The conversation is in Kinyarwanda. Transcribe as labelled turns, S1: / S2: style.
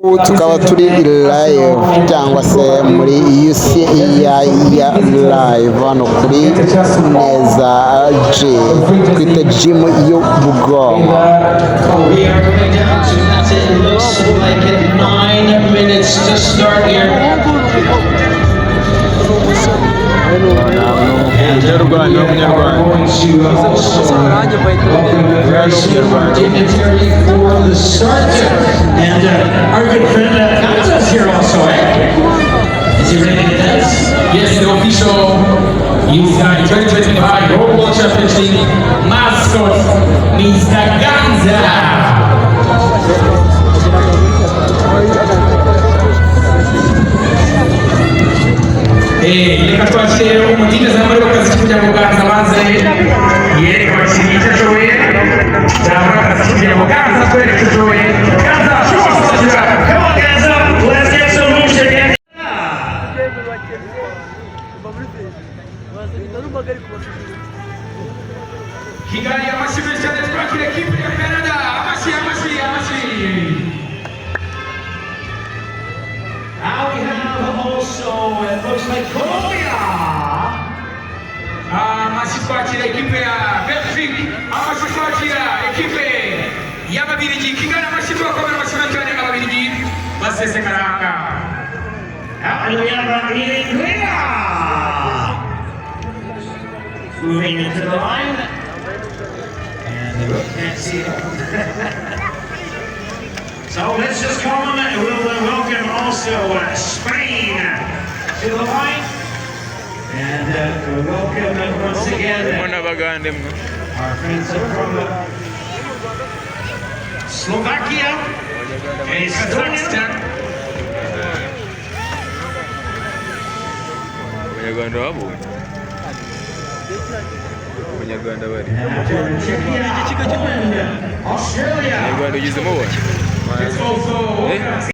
S1: tukaba turi live cyangwa se muri Yose ya live hano kuri Neza G twite gym yo Bugongo.
S2: We are coming down to that. It looks like 9 minutes to start here. And we are going to also welcome very soon dignitary for the start. And our good friend Kanza's here also, eh? Is he ready to dance?
S3: Yes, the official Youth 2025 World Championship mascot, Mr. Ganza. Reka twakire umutigeze muri bakazi kujya mu Ganza maze yereka abakinnyi icyo ashoboye cyangwa akazi kujya mu Ganza twereke icyo ashoboye. Ganza ashobora. Come on Ganza, let's get some moves again. Kigali amashyi cyane twakire kipe ya Canada. Amashyi.
S2: Now we have also, it looks like Colombia.
S3: Amashyi twakire ekipe ya Belgique. Amashyi twakira ekipe y'Ababiligi. Kigali amashyi twakomera amashyi cyane Ababiligi basesekaranga.
S2: And we have Nigeria. Moving into the line. And they can't see it. So let's just call them and we'll welcome also Spain to the line. And we'll welcome once again our friends from Slovakia and Kazakhstan. Australia.
S3: It's also